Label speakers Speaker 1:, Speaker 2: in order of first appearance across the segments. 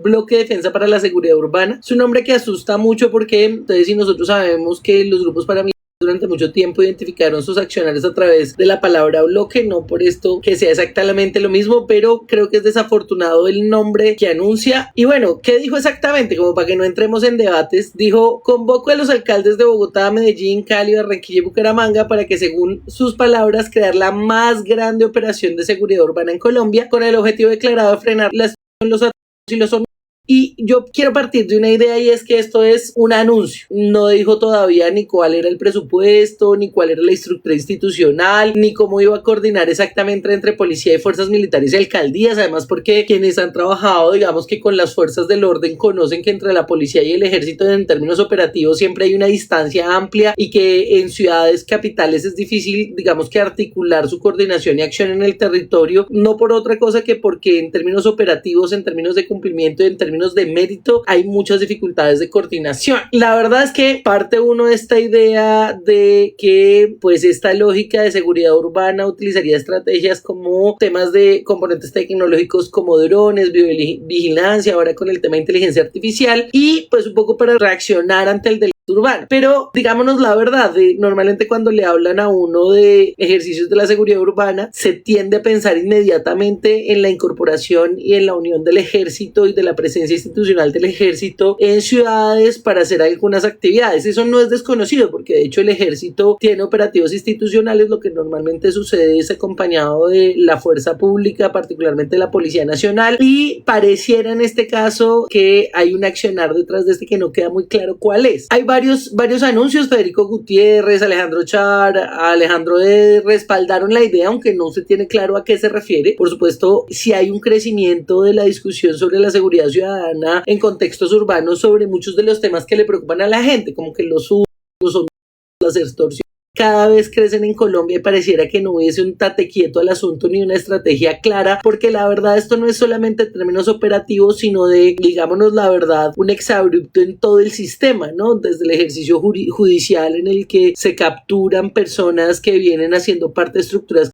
Speaker 1: Bloque de Defensa para la Seguridad Urbana. Es un nombre que asusta mucho porque entonces si nosotros sabemos que los grupos paramilitares durante mucho tiempo identificaron sus accionarios a través de la palabra bloque, no por esto que sea exactamente lo mismo, pero creo que es desafortunado el nombre que anuncia. Y bueno, ¿qué dijo exactamente? Como para que no entremos en debates, dijo: convoco a los alcaldes de Bogotá, Medellín, Cali, Barranquilla y Bucaramanga para que, según sus palabras, crear la más grande operación de seguridad urbana en Colombia, con el objetivo declarado de frenar los atroces y los homicidios. Y yo quiero partir de una idea, y es que esto es un anuncio. No dijo todavía ni cuál era el presupuesto, ni cuál era la estructura institucional, ni cómo iba a coordinar exactamente entre policía y fuerzas militares y alcaldías. Además, porque quienes han trabajado, digamos que con las fuerzas del orden, conocen que entre la policía y el ejército en términos operativos siempre hay una distancia amplia y que en ciudades capitales es difícil, digamos que articular su coordinación y acción en el territorio, no por otra cosa que porque en términos operativos, en términos de cumplimiento, en términos de mérito, hay muchas dificultades de coordinación. La verdad es que parte uno de esta idea de que pues esta lógica de seguridad urbana utilizaría estrategias como temas de componentes tecnológicos como drones, biovigilancia, ahora con el tema de inteligencia artificial, y pues un poco para reaccionar ante el delito urbano. Pero digámonos la verdad, normalmente cuando le hablan a uno de ejercicios de la seguridad urbana, se tiende a pensar inmediatamente en la incorporación y en la unión del ejército y de la presencia institucional del ejército en ciudades para hacer algunas actividades. Eso no es desconocido, porque de hecho el ejército tiene operativos institucionales. Lo que normalmente sucede es acompañado de la fuerza pública, particularmente la Policía Nacional, y pareciera en este caso que hay un accionar detrás de este que no queda muy claro cuál es. Hay varios anuncios. Federico Gutiérrez, Alejandro Char, Alejandro respaldaron la idea, aunque no se tiene claro a qué se refiere. Por supuesto, si hay un crecimiento de la discusión sobre la seguridad ciudadana en contextos urbanos sobre muchos de los temas que le preocupan a la gente, como que los homicidios, las extorsiones, cada vez crecen en Colombia, y pareciera que no hubiese un tate quieto al asunto ni una estrategia clara, porque la verdad esto no es solamente en términos operativos, sino de, digámonos la verdad, un exabrupto en todo el sistema, ¿no? Desde el ejercicio judicial, en el que se capturan personas que vienen haciendo parte de estructuras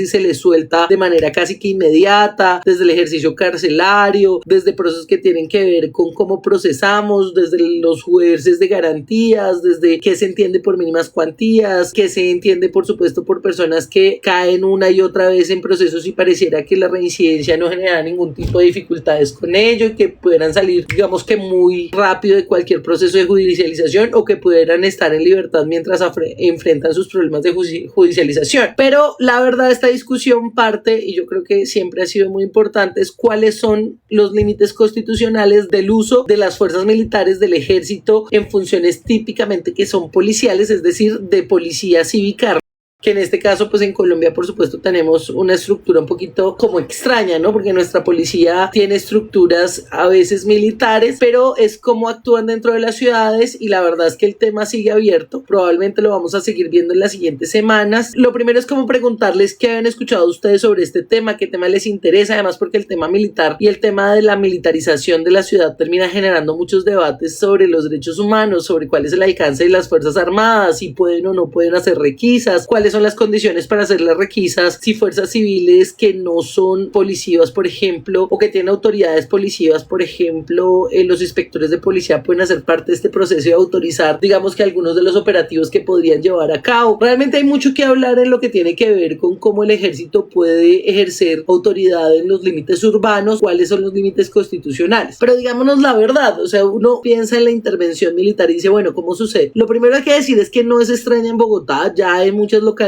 Speaker 1: y se les suelta de manera casi que inmediata, desde el ejercicio carcelario, desde procesos que tienen que ver con cómo procesamos, desde los jueces de garantías, desde qué se entiende por mínimas cuantías, qué se entiende por supuesto por personas que caen una y otra vez en procesos y pareciera que la reincidencia no genera ningún tipo de dificultades con ello, y que pudieran salir digamos que muy rápido de cualquier proceso de judicialización, o que pudieran estar en libertad mientras enfrentan sus problemas de judicialización. Pero la verdad esta discusión parte, y yo creo que siempre ha sido muy importante, es cuáles son los límites constitucionales del uso de las fuerzas militares del ejército en funciones típicamente que son policiales, es decir, de policía cívica, que en este caso pues en Colombia por supuesto tenemos una estructura un poquito como extraña, ¿no? Porque nuestra policía tiene estructuras a veces militares, pero es cómo actúan dentro de las ciudades, y la verdad es que el tema sigue abierto. Probablemente lo vamos a seguir viendo en las siguientes semanas. Lo primero es como preguntarles qué habían escuchado ustedes sobre este tema, qué tema les interesa, además porque el tema militar y el tema de la militarización de la ciudad termina generando muchos debates sobre los derechos humanos, sobre cuál es el alcance de las Fuerzas Armadas, si pueden o no pueden hacer requisas, cuáles son las condiciones para hacer las requisas, si fuerzas civiles que no son policías, por ejemplo, o que tienen autoridades policías, por ejemplo, los inspectores de policía pueden hacer parte de este proceso y autorizar, digamos que algunos de los operativos que podrían llevar a cabo. Realmente hay mucho que hablar en lo que tiene que ver con cómo el ejército puede ejercer autoridad en los límites urbanos, cuáles son los límites constitucionales. Pero digámonos la verdad, o sea, uno piensa en la intervención militar y dice, bueno, ¿cómo sucede? Lo primero que hay que decir es que no es extraña en Bogotá, ya hay muchas localidades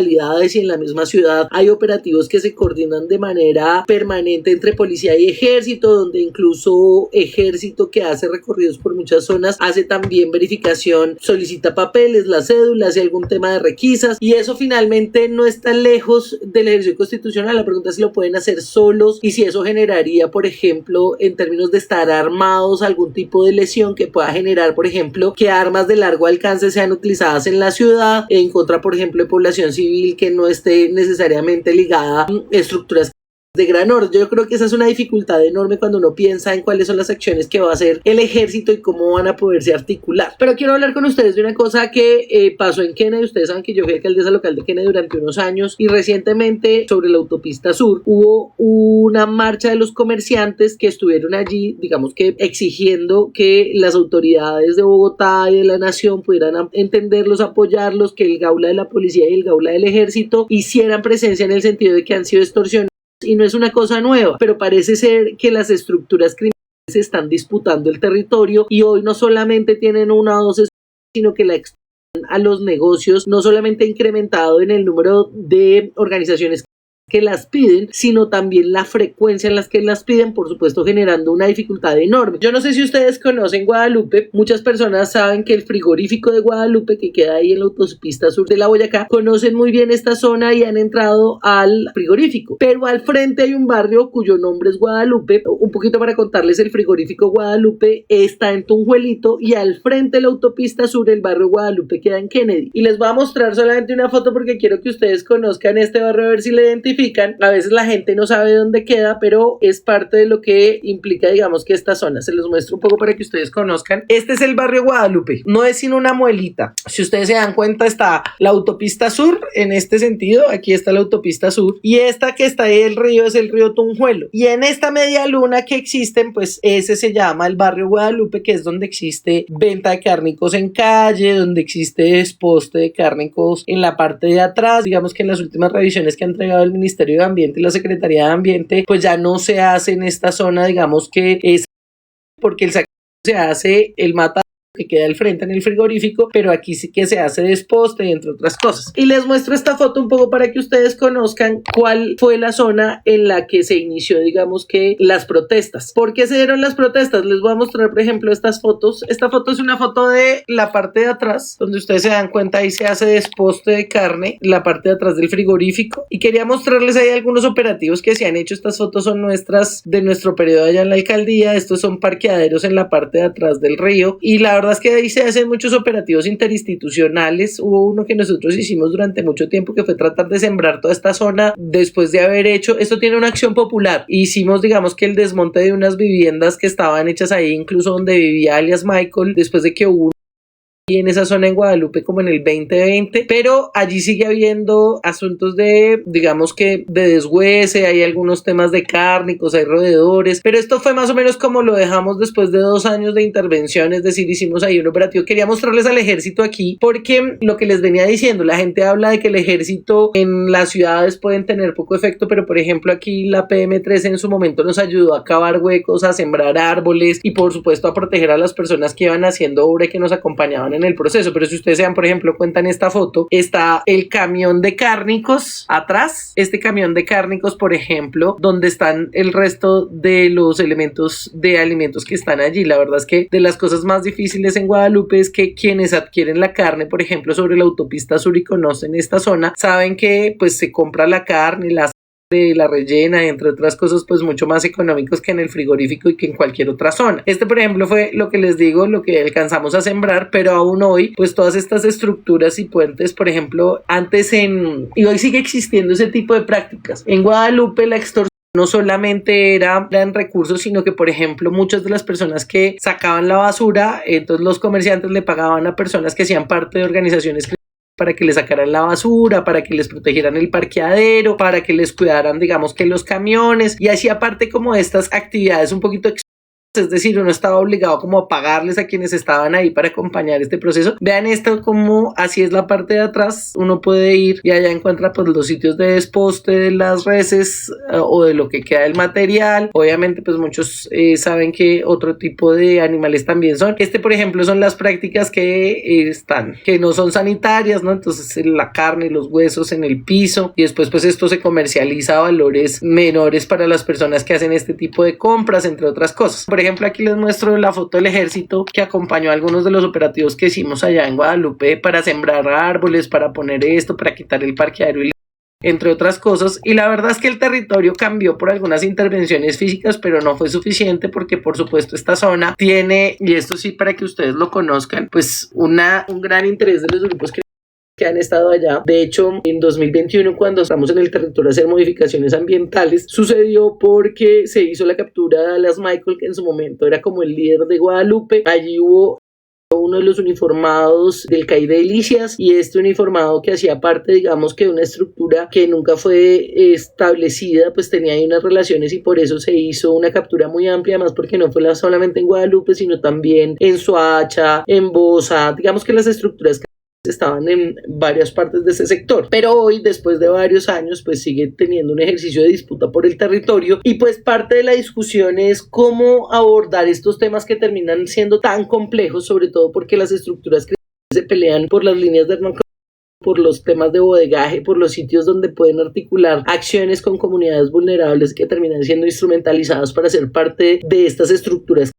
Speaker 1: y en la misma ciudad hay operativos que se coordinan de manera permanente entre policía y ejército, donde incluso ejército, que hace recorridos por muchas zonas, hace también verificación, solicita papeles, las cédulas y algún tema de requisas, y eso finalmente no está lejos del ejercicio constitucional. La pregunta es si lo pueden hacer solos y si eso generaría, por ejemplo, en términos de estar armados, algún tipo de lesión que pueda generar, por ejemplo, que armas de largo alcance sean utilizadas en la ciudad en contra, por ejemplo, de población civil que no esté necesariamente ligada a estructuras de gran orden. Yo creo que esa es una dificultad enorme cuando uno piensa en cuáles son las acciones que va a hacer el ejército y cómo van a poderse articular. Pero quiero hablar con ustedes de una cosa que pasó en Kennedy. Ustedes saben que yo fui alcaldesa local de Kennedy durante unos años y recientemente sobre la autopista sur hubo una marcha de los comerciantes que estuvieron allí, digamos que exigiendo que las autoridades de Bogotá y de la nación pudieran entenderlos, apoyarlos, que el gaula de la policía y el gaula del ejército hicieran presencia en el sentido de que han sido extorsionados. Y no es una cosa nueva, pero parece ser que las estructuras criminales se están disputando el territorio y hoy no solamente tienen una o dos, sino que la extorsión a los negocios no solamente ha incrementado en el número de organizaciones que las piden, sino también la frecuencia en las que las piden, por supuesto generando una dificultad enorme. Yo no sé si ustedes conocen Guadalupe, muchas personas saben que el frigorífico de Guadalupe, que queda ahí en la autopista sur de la Boyacá, conocen muy bien esta zona y han entrado al frigorífico, pero al frente hay un barrio cuyo nombre es Guadalupe. Un poquito para contarles, el frigorífico Guadalupe está en Tunjuelito y al frente de la autopista sur el barrio Guadalupe queda en Kennedy, y les voy a mostrar solamente una foto porque quiero que ustedes conozcan este barrio a ver si le identifican. A veces la gente no sabe dónde queda, pero es parte de lo que implica, digamos, que esta zona. Se los muestro un poco para que ustedes conozcan. Este es el barrio Guadalupe, no es sino una muelita. Si ustedes se dan cuenta, está la autopista sur en este sentido, aquí está la autopista sur, y esta que está ahí el río es el río Tunjuelo, y en esta media luna que existen, pues ese se llama el barrio Guadalupe, que es donde existe venta de cárnicos en calle, donde existe desposte de cárnicos en la parte de atrás. Digamos que en las últimas revisiones que ha entregado el Ministerio de Ambiente y la Secretaría de Ambiente, pues ya no se hace en esta zona, digamos que es porque el saqueo se hace el mata que queda al frente en el frigorífico, pero aquí sí que se hace desposte y entre otras cosas. Y les muestro esta foto un poco para que ustedes conozcan cuál fue la zona en la que se inició, digamos que las protestas. ¿Por qué se dieron las protestas? Les voy a mostrar, por ejemplo, estas fotos. Esta foto es una foto de la parte de atrás, donde ustedes se dan cuenta, ahí se hace desposte de carne, la parte de atrás del frigorífico, y quería mostrarles ahí algunos operativos que se han hecho. Estas fotos son nuestras de nuestro periodo allá en la alcaldía. Estos son parqueaderos en la parte de atrás del río, y la verdad es que ahí se hacen muchos operativos interinstitucionales. Hubo uno que nosotros hicimos durante mucho tiempo que fue tratar de sembrar toda esta zona después de haber hecho, esto tiene una acción popular, hicimos digamos que el desmonte de unas viviendas que estaban hechas ahí, incluso donde vivía alias Michael, después de que hubo y en esa zona en Guadalupe como en el 2020, pero allí sigue habiendo asuntos de, digamos que de deshuese, hay algunos temas de cárnicos, hay roedores, pero esto fue más o menos como lo dejamos después de 2 años de intervención, es decir, hicimos ahí un operativo. Quería mostrarles al ejército aquí, porque lo que les venía diciendo, la gente habla de que el ejército en las ciudades pueden tener poco efecto, pero por ejemplo aquí la PM3 en su momento nos ayudó a cavar huecos, a sembrar árboles y por supuesto a proteger a las personas que iban haciendo obra y que nos acompañaban en el proceso. Pero si ustedes se dan, por ejemplo, cuenta en esta foto, está el camión de cárnicos atrás, este camión de cárnicos, por ejemplo, donde están el resto de los elementos de alimentos que están allí. La verdad es que de las cosas más difíciles en Guadalupe es que quienes adquieren la carne, por ejemplo, sobre la autopista sur y conocen esta zona, saben que pues se compra la carne, la rellena, entre otras cosas, pues mucho más económicos que en el frigorífico y que en cualquier otra zona. Este, por ejemplo, fue lo que les digo, lo que alcanzamos a sembrar, pero aún hoy, pues todas estas estructuras y puentes, por ejemplo, y hoy sigue existiendo ese tipo de prácticas. En Guadalupe la extorsión no solamente eran recursos, sino que, por ejemplo, muchas de las personas que sacaban la basura, entonces los comerciantes le pagaban a personas que hacían parte de organizaciones para que les sacaran la basura, para que les protegieran el parqueadero, para que les cuidaran, digamos que los camiones, y así aparte como estas actividades un poquito es decir, uno estaba obligado como a pagarles a quienes estaban ahí para acompañar este proceso. Vean esto como así es la parte de atrás, uno puede ir y allá encuentra pues los sitios de desposte de las reses o de lo que queda del material. Obviamente pues muchos saben que otro tipo de animales también son. Por ejemplo son las prácticas que no son sanitarias, ¿no? Entonces la carne, los huesos en el piso, y después pues esto se comercializa a valores menores para las personas que hacen este tipo de compras, entre otras cosas. Por ejemplo, aquí les muestro la foto del ejército que acompañó a algunos de los operativos que hicimos allá en Guadalupe para sembrar árboles, para poner esto, para quitar el parqueadero, entre otras cosas. Y la verdad es que el territorio cambió por algunas intervenciones físicas, pero no fue suficiente porque por supuesto esta zona tiene, y esto sí para que ustedes lo conozcan, pues un gran interés de los grupos que han estado allá. De hecho, en 2021, cuando estamos en el territorio a hacer modificaciones ambientales, sucedió porque se hizo la captura de Dallas Michael, que en su momento era como el líder de Guadalupe. Allí hubo uno de los uniformados del CAI de Delicias, y este uniformado, que hacía parte, digamos, que de una estructura que nunca fue establecida, pues tenía ahí unas relaciones, y por eso se hizo una captura muy amplia, además porque no fue solamente en Guadalupe, sino también en Soacha, en Bosa, digamos que las estructuras estaban en varias partes de ese sector, pero hoy, después de varios años, pues sigue teniendo un ejercicio de disputa por el territorio, y pues parte de la discusión es cómo abordar estos temas que terminan siendo tan complejos, sobre todo porque las estructuras se pelean por las líneas de por los temas de bodegaje, por los sitios donde pueden articular acciones con comunidades vulnerables que terminan siendo instrumentalizadas para ser parte de estas estructuras.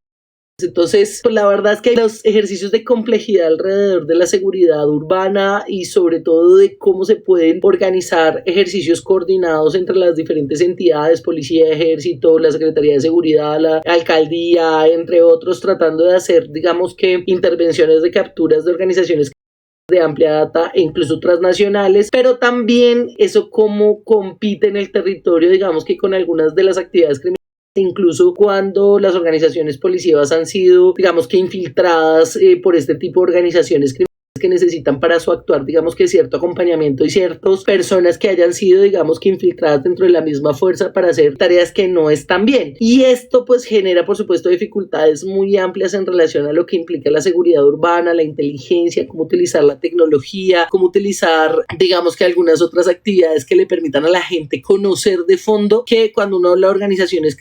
Speaker 1: Entonces, pues la verdad es que hay los ejercicios de complejidad alrededor de la seguridad urbana, y sobre todo de cómo se pueden organizar ejercicios coordinados entre las diferentes entidades, policía, ejército, la Secretaría de Seguridad, la alcaldía, entre otros, tratando de hacer, digamos, que intervenciones de capturas de organizaciones de amplia data e incluso transnacionales, pero también eso cómo compite en el territorio, digamos, que con algunas de las actividades criminales, incluso cuando las organizaciones policivas han sido, digamos, que infiltradas por este tipo de organizaciones criminales que necesitan para su actuar, digamos, que cierto acompañamiento, y ciertas personas que hayan sido, digamos, que infiltradas dentro de la misma fuerza para hacer tareas que no están bien. Y esto pues genera, por supuesto, dificultades muy amplias en relación a lo que implica la seguridad urbana, la inteligencia, cómo utilizar la tecnología, cómo utilizar, digamos, que algunas otras actividades que le permitan a la gente conocer de fondo que cuando uno habla de organizaciones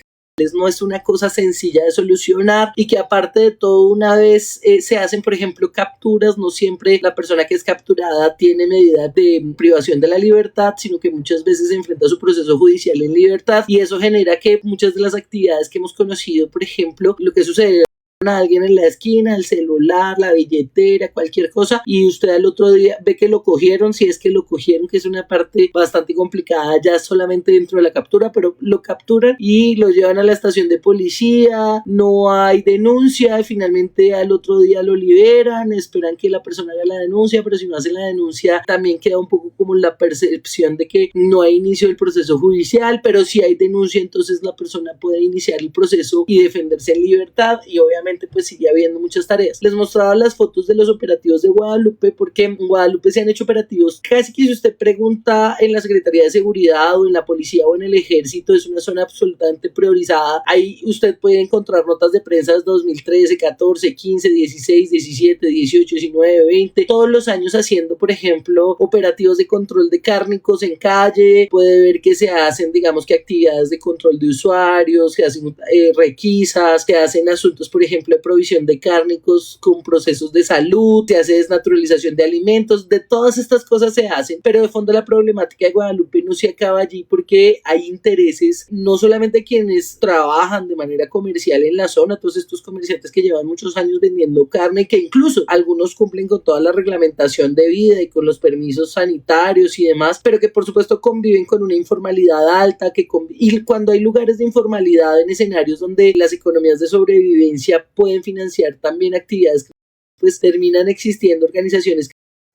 Speaker 1: no es una cosa sencilla de solucionar, y que aparte de todo, una vez se hacen, por ejemplo, capturas, no siempre la persona que es capturada tiene medida de privación de la libertad, sino que muchas veces se enfrenta a su proceso judicial en libertad, y eso genera que muchas de las actividades que hemos conocido, por ejemplo, lo que sucede a alguien en la esquina, el celular, la billetera, cualquier cosa, y usted al otro día ve que lo cogieron, si es que lo cogieron, que es una parte bastante complicada ya solamente dentro de la captura, pero lo capturan y lo llevan a la estación de policía, no hay denuncia, y finalmente al otro día lo liberan, esperan que la persona haga la denuncia, pero si no hace la denuncia también queda un poco como la percepción de que no hay inicio del proceso judicial, pero si hay denuncia, entonces la persona puede iniciar el proceso y defenderse en libertad, y obviamente pues sigue habiendo muchas tareas. Les mostraba las fotos de los operativos de Guadalupe, porque en Guadalupe se han hecho operativos casi que, si usted pregunta en la Secretaría de Seguridad o en la policía o en el ejército, es una zona absolutamente priorizada. Ahí usted puede encontrar notas de prensa de 2013, 14, 15, 16, 17, 18, 19, 20, todos los años haciendo, por ejemplo, operativos de control de cárnicos en calle. Puede ver que se hacen, digamos, que actividades de control de usuarios, se hacen requisas, se hacen asuntos, por ejemplo, de provisión de cárnicos con procesos de salud, se hace desnaturalización de alimentos, de todas estas cosas se hacen, pero de fondo la problemática de Guadalupe no se acaba allí, porque hay intereses, no solamente quienes trabajan de manera comercial en la zona, todos estos comerciantes que llevan muchos años vendiendo carne, que incluso algunos cumplen con toda la reglamentación de vida y con los permisos sanitarios y demás, pero que por supuesto conviven con una informalidad alta, y cuando hay lugares de informalidad en escenarios donde las economías de sobrevivencia pueden financiar también actividades que pues terminan existiendo organizaciones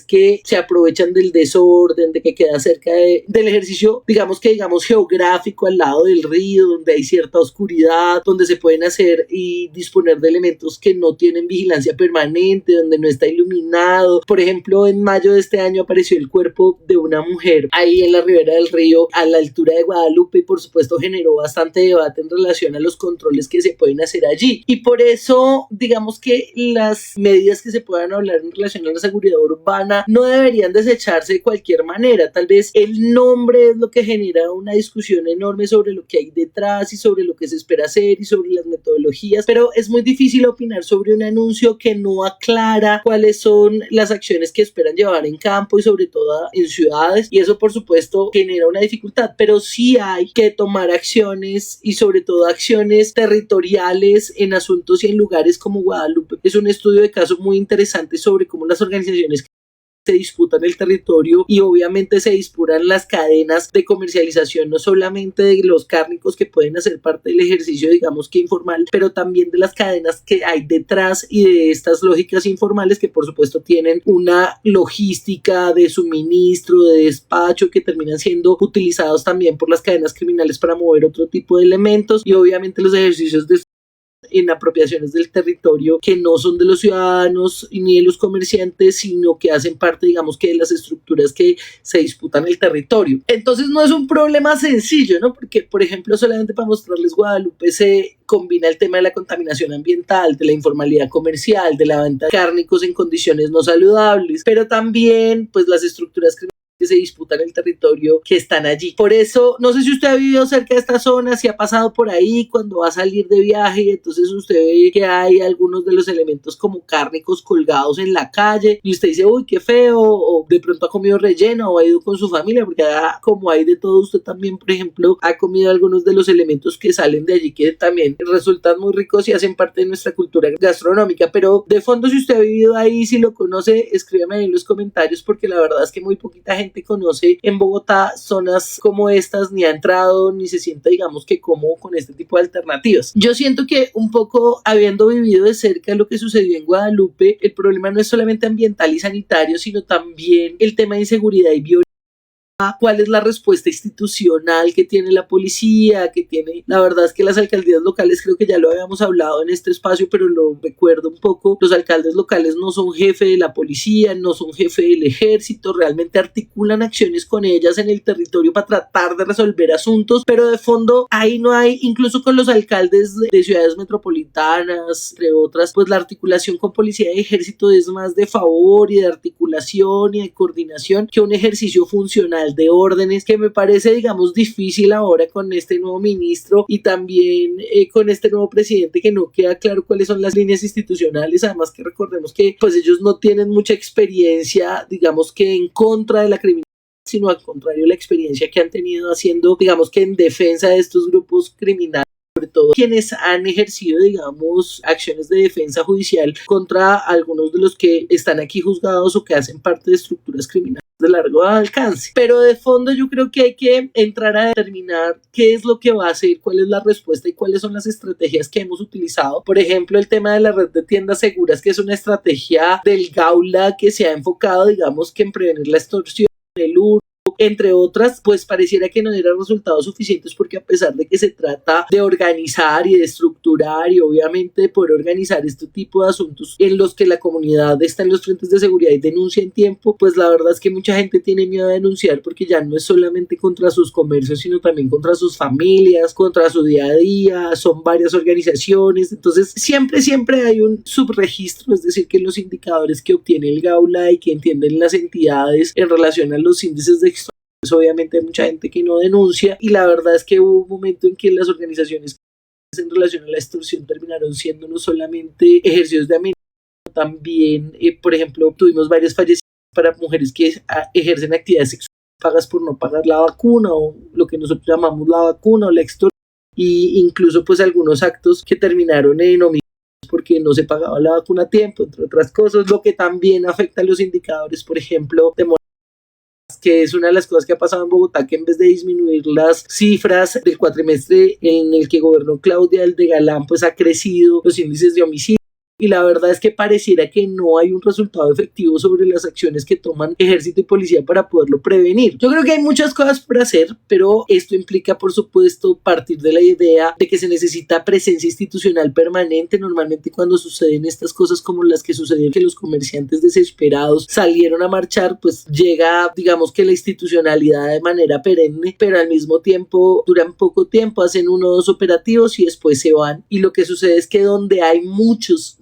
Speaker 1: que se aprovechan del desorden, de que queda cerca del ejercicio, digamos geográfico, al lado del río, donde hay cierta oscuridad, donde se pueden hacer y disponer de elementos que no tienen vigilancia permanente, donde no está iluminado. Por ejemplo, en mayo de este año apareció el cuerpo de una mujer ahí en la ribera del río, a la altura de Guadalupe, y por supuesto generó bastante debate en relación a los controles que se pueden hacer allí. Y por eso, digamos que las medidas que se puedan hablar en relación a la seguridad urbana no deberían desecharse de cualquier manera. Tal vez el nombre es lo que genera una discusión enorme sobre lo que hay detrás y sobre lo que se espera hacer y sobre las metodologías, pero es muy difícil opinar sobre un anuncio que no aclara cuáles son las acciones que esperan llevar en campo y sobre todo en ciudades, y eso por supuesto genera una dificultad, pero sí hay que tomar acciones, y sobre todo acciones territoriales en asuntos y en lugares como Guadalupe. Es un estudio de caso muy interesante sobre cómo las organizaciones se disputan el territorio y obviamente se disputan las cadenas de comercialización, no solamente de los cárnicos que pueden hacer parte del ejercicio, digamos que informal, pero también de las cadenas que hay detrás y de estas lógicas informales que por supuesto tienen una logística de suministro, de despacho, que terminan siendo utilizados también por las cadenas criminales para mover otro tipo de elementos, y obviamente los ejercicios de en apropiaciones del territorio que no son de los ciudadanos ni de los comerciantes, sino que hacen parte, digamos, que de las estructuras que se disputan el territorio. Entonces no es un problema sencillo, ¿no? Porque, por ejemplo, solamente para mostrarles, Guadalupe se combina el tema de la contaminación ambiental, de la informalidad comercial, de la venta de cárnicos en condiciones no saludables, pero también, pues, las estructuras criminales que se disputan el territorio que están allí. Por eso, no sé si usted ha vivido cerca de esta zona, si ha pasado por ahí cuando va a salir de viaje, y entonces usted ve que hay algunos de los elementos como cárnicos colgados en la calle y usted dice, uy, qué feo, o de pronto ha comido relleno o ha ido con su familia, porque como hay de todo, usted también, por ejemplo, ha comido algunos de los elementos que salen de allí que también resultan muy ricos y hacen parte de nuestra cultura gastronómica. Pero de fondo, si usted ha vivido ahí, si lo conoce, escríbame ahí en los comentarios, porque la verdad es que muy poquita gente conoce en Bogotá zonas como estas, ni ha entrado, ni se siente, digamos, que cómodo con este tipo de alternativas. Yo siento que un poco, habiendo vivido de cerca lo que sucedió en Guadalupe, el problema no es solamente ambiental y sanitario, sino también el tema de inseguridad y violencia. ¿Cuál es la respuesta institucional que tiene la policía, que tiene? La verdad es que las alcaldías locales, creo que ya lo habíamos hablado en este espacio, pero lo recuerdo un poco, los alcaldes locales no son jefe de la policía, no son jefe del ejército, realmente articulan acciones con ellas en el territorio para tratar de resolver asuntos, pero de fondo ahí no hay, incluso con los alcaldes de ciudades metropolitanas, entre otras, pues la articulación con policía y ejército es más de favor y de articulación y de coordinación que un ejercicio funcional de órdenes, que me parece, digamos, difícil ahora con este nuevo ministro y también con este nuevo presidente, que no queda claro cuáles son las líneas institucionales. Además que recordemos que pues ellos no tienen mucha experiencia, digamos, que en contra de la criminalidad, sino al contrario, la experiencia que han tenido haciendo, digamos, que en defensa de estos grupos criminales, sobre todo quienes han ejercido, digamos, acciones de defensa judicial contra algunos de los que están aquí juzgados o que hacen parte de estructuras criminales de largo alcance. Pero de fondo yo creo que hay que entrar a determinar qué es lo que va a hacer, cuál es la respuesta y cuáles son las estrategias que hemos utilizado. Por ejemplo, el tema de la red de tiendas seguras, que es una estrategia del Gaula que se ha enfocado, digamos, que en prevenir la extorsión, el hurto, entre otras, pues pareciera que no dieran resultados suficientes, porque a pesar de que se trata de organizar y de estructurar y obviamente de poder organizar este tipo de asuntos en los que la comunidad está en los frentes de seguridad y denuncia en tiempo, pues la verdad es que mucha gente tiene miedo a denunciar, porque ya no es solamente contra sus comercios, sino también contra sus familias, contra su día a día, son varias organizaciones. Entonces siempre hay un subregistro, es decir, que los indicadores que obtiene el Gaula y que entienden las entidades en relación a los índices de extorsión, pues obviamente hay mucha gente que no denuncia, y la verdad es que hubo un momento en que las organizaciones en relación a la extorsión terminaron siendo no solamente ejercicios de amenaza, también, por ejemplo, tuvimos varios fallecidos para mujeres que ejercen actividades sexuales pagas por no pagar la vacuna, o lo que nosotros llamamos la vacuna o la extorsión, y incluso pues algunos actos que terminaron en homicidios porque no se pagaba la vacuna a tiempo, entre otras cosas, lo que también afecta a los indicadores, por ejemplo, de que es una de las cosas que ha pasado en Bogotá, que en vez de disminuir las cifras del cuatrimestre en el que gobernó Claudia de Galán, pues ha crecido los índices de homicidio. Y la verdad es que pareciera que no hay un resultado efectivo sobre las acciones que toman ejército y policía para poderlo prevenir. Yo creo que hay muchas cosas por hacer, pero esto implica, por supuesto, partir de la idea de que se necesita presencia institucional permanente. Normalmente cuando suceden estas cosas como las que sucedieron, que los comerciantes desesperados salieron a marchar, pues llega, digamos, que la institucionalidad de manera perenne, pero al mismo tiempo duran poco tiempo, hacen 1 o 2 operativos y después se van. Y lo que sucede es que donde hay muchos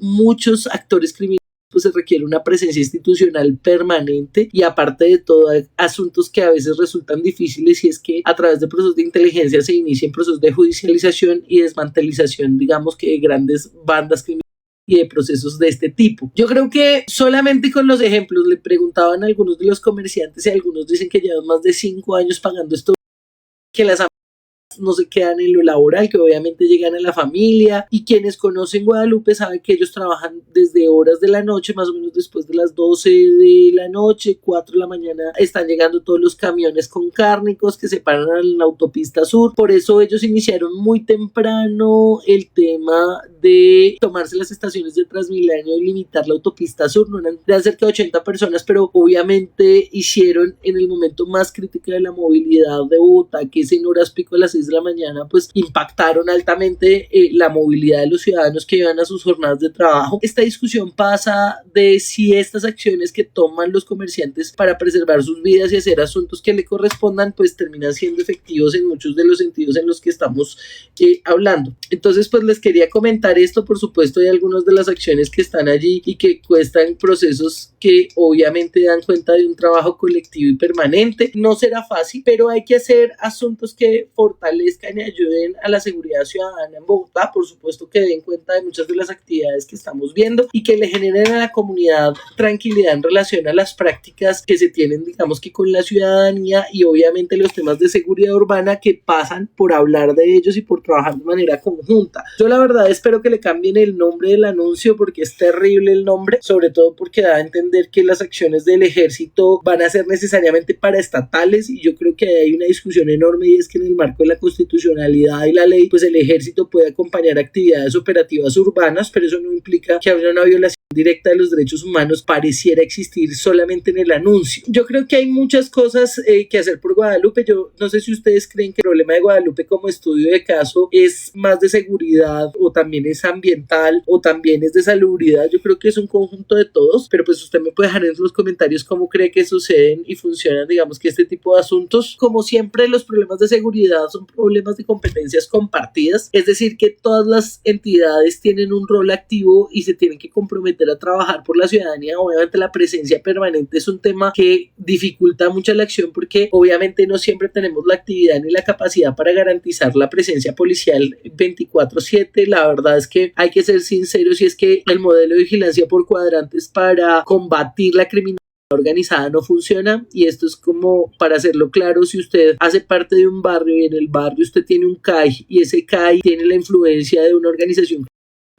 Speaker 1: actores criminales, pues se requiere una presencia institucional permanente, y aparte de todo hay asuntos que a veces resultan difíciles, y es que a través de procesos de inteligencia se inician procesos de judicialización y desmantelización, digamos, que de grandes bandas criminales y de procesos de este tipo. Yo creo que solamente con los ejemplos, le preguntaban a algunos de los comerciantes y algunos dicen que llevan más de 5 años pagando esto, que las no se quedan en lo laboral, que obviamente llegan a la familia, y quienes conocen Guadalupe saben que ellos trabajan desde horas de la noche, más o menos después de las 12 de la noche, 4 de la mañana, están llegando todos los camiones con cárnicos que se paran en la autopista sur. Por eso ellos iniciaron muy temprano el tema de tomarse las estaciones de Transmilenio y limitar la autopista sur. No eran cerca de 80 personas, pero obviamente hicieron en el momento más crítico de la movilidad de Bogotá, que es en horas pico a las 6 de la mañana, pues impactaron altamente la movilidad de los ciudadanos que iban a sus jornadas de trabajo. Esta discusión pasa de si estas acciones que toman los comerciantes para preservar sus vidas y hacer asuntos que le correspondan, pues terminan siendo efectivos en muchos de los sentidos en los que estamos hablando. Entonces, pues les quería comentar esto. Por supuesto, hay algunas de las acciones que están allí y que cuestan procesos que obviamente dan cuenta de un trabajo colectivo y permanente. No será fácil, pero hay que hacer asuntos que fortalezcan y ayuden a la seguridad ciudadana en Bogotá. Por supuesto que den cuenta de muchas de las actividades que estamos viendo y que le generen a la comunidad tranquilidad en relación a las prácticas que se tienen, digamos que con la ciudadanía, y obviamente los temas de seguridad urbana que pasan por hablar de ellos y por trabajar de manera conjunta. Yo la verdad espero que le cambien el nombre del anuncio porque es terrible el nombre, sobre todo porque da a entender que las acciones del ejército van a ser necesariamente paraestatales, y yo creo que hay una discusión enorme, y es que en el marco de la constitucionalidad y la ley, pues el ejército puede acompañar actividades operativas urbanas, pero eso no implica que haya una violación directa de los derechos humanos pareciera existir solamente en el anuncio. Yo creo que hay muchas cosas que hacer por Guadalupe. Yo no sé si ustedes creen que el problema de Guadalupe como estudio de caso es más de seguridad, o también es ambiental, o también es de salubridad. Yo creo que es un conjunto de todos, pero pues usted me puede dejar en los comentarios cómo cree que suceden y funcionan, digamos que este tipo de asuntos. Como siempre, los problemas de seguridad son problemas de competencias compartidas, es decir, que todas las entidades tienen un rol activo y se tienen que comprometer a trabajar por la ciudadanía. Obviamente la presencia permanente es un tema que dificulta mucho la acción porque obviamente no siempre tenemos la actividad ni la capacidad para garantizar la presencia policial 24/7. La verdad es que hay que ser sinceros, y es que el modelo de vigilancia por cuadrantes para combatir la criminalidad organizada no funciona, y esto es como para hacerlo claro: si usted hace parte de un barrio y en el barrio usted tiene un CAI y ese CAI tiene la influencia de una organización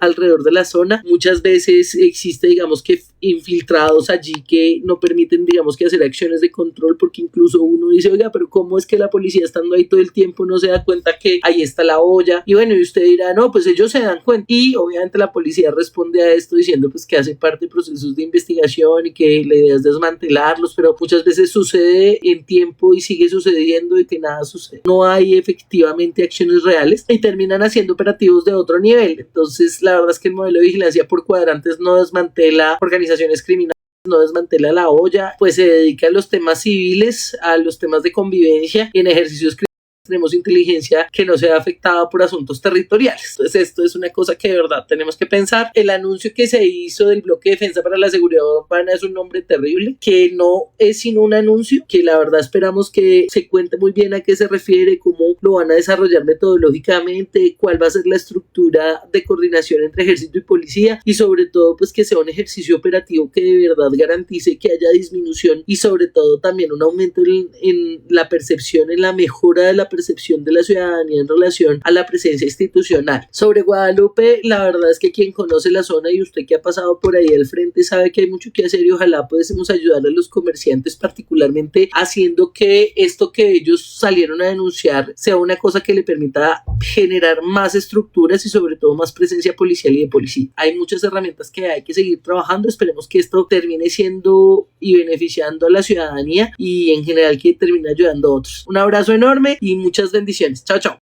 Speaker 1: alrededor de la zona, muchas veces existe, digamos que infiltrados allí que no permiten, digamos que hacer acciones de control, porque incluso uno dice, oiga, pero ¿cómo es que la policía estando ahí todo el tiempo no se da cuenta que ahí está la olla? Y bueno, y usted dirá, no, pues ellos se dan cuenta, y obviamente la policía responde a esto diciendo pues que hace parte de procesos de investigación y que la idea es desmantelarlos, pero muchas veces sucede en tiempo y sigue sucediendo y que nada sucede. No hay efectivamente acciones reales y terminan haciendo operativos de otro nivel. Entonces la verdad es que el modelo de vigilancia por cuadrantes no desmantela organizaciones criminales, no desmantela la olla, pues se dedica a los temas civiles, a los temas de convivencia, y en ejercicios criminales tenemos inteligencia que no sea afectada por asuntos territoriales. Entonces esto es una cosa que de verdad tenemos que pensar. El anuncio que se hizo del bloque de defensa para la seguridad urbana es un nombre terrible, que no es sino un anuncio, que la verdad esperamos que se cuente muy bien a qué se refiere, cómo lo van a desarrollar metodológicamente, cuál va a ser la estructura de coordinación entre ejército y policía, y sobre todo pues que sea un ejercicio operativo que de verdad garantice que haya disminución y sobre todo también un aumento en la percepción, en la mejora de la percepción de la ciudadanía en relación a la presencia institucional. Sobre Guadalupe, la verdad es que quien conoce la zona, y usted que ha pasado por ahí al frente, sabe que hay mucho que hacer, y ojalá podamos ayudar a los comerciantes, particularmente haciendo que esto que ellos salieron a denunciar sea una cosa que le permita generar más estructuras y sobre todo más presencia policial y de policía. Hay muchas herramientas que hay que seguir trabajando. Esperemos que esto termine siendo y beneficiando a la ciudadanía y en general que termine ayudando a otros. Un abrazo enorme y muchas bendiciones. Chao, chao.